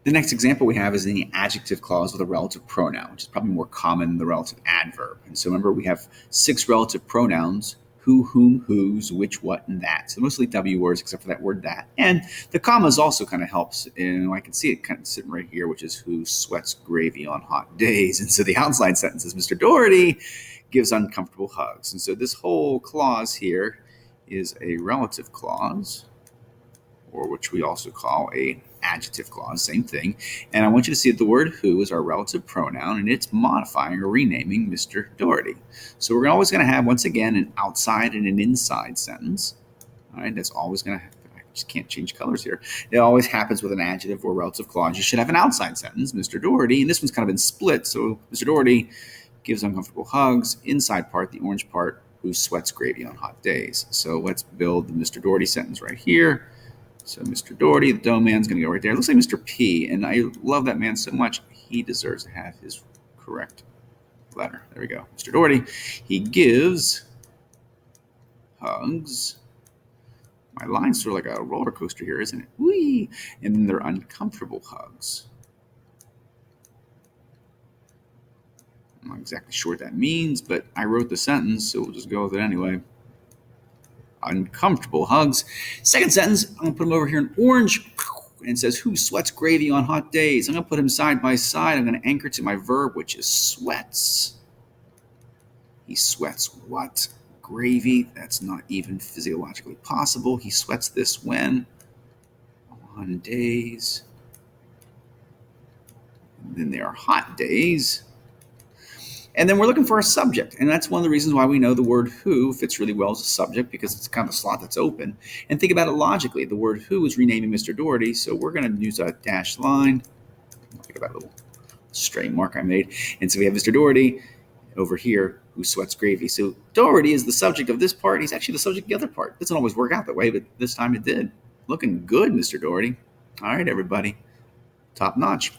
The next example we have is in the adjective clause with a relative pronoun, which is probably more common than the relative adverb. And so remember, we have 6 relative pronouns: who, whom, whose, which, what, and that. So mostly W words, except for that word that. And the commas also kind of helps. And I can see it kind of sitting right here, which is who sweats gravy on hot days. And so the outside sentence is Mr. Doherty gives uncomfortable hugs. And so this whole clause here is a relative clause, or which we also call a adjective clause, same thing. And I want you to see that the word who is our relative pronoun, and it's modifying or renaming Mr. Doherty. So we're always going to have, once again, an outside and an inside sentence. All right, that's always going to happen. I just can't change colors here. It always happens with an adjective or relative clause. You should have an outside sentence, Mr. Doherty, and this one's kind of been split. So Mr. Doherty gives uncomfortable hugs. Inside part, the orange part, who sweats gravy on hot days. So let's build the Mr. Doherty sentence right here. So Mr. Doherty, the dough man's going to go right there. It looks like Mr. P, and I love that man so much. He deserves to have his correct letter. There we go. Mr. Doherty, he gives hugs. My line's sort of like a roller coaster here, isn't it? Whee! And then they're uncomfortable hugs. I'm not exactly sure what that means, but I wrote the sentence, so we'll just go with it anyway. Uncomfortable hugs. Second sentence, I'm going to put him over here in orange, and it says, who sweats gravy on hot days? I'm going to put him side by side. I'm going to anchor to my verb, which is sweats. He sweats what? Gravy. That's not even physiologically possible. He sweats this when? On days. And then there are hot days. And then we're looking for a subject. And that's one of the reasons why we know the word who fits really well as a subject, because it's kind of a slot that's open. And think about it logically. The word who is renaming Mr. Doherty, so we're going to use a dashed line. Think about a little stray mark I made. And so we have Mr. Doherty over here, who sweats gravy. So Doherty is the subject of this part. He's actually the subject of the other part. It doesn't always work out that way, but this time it did. Looking good, Mr. Doherty. All right, everybody. Top notch.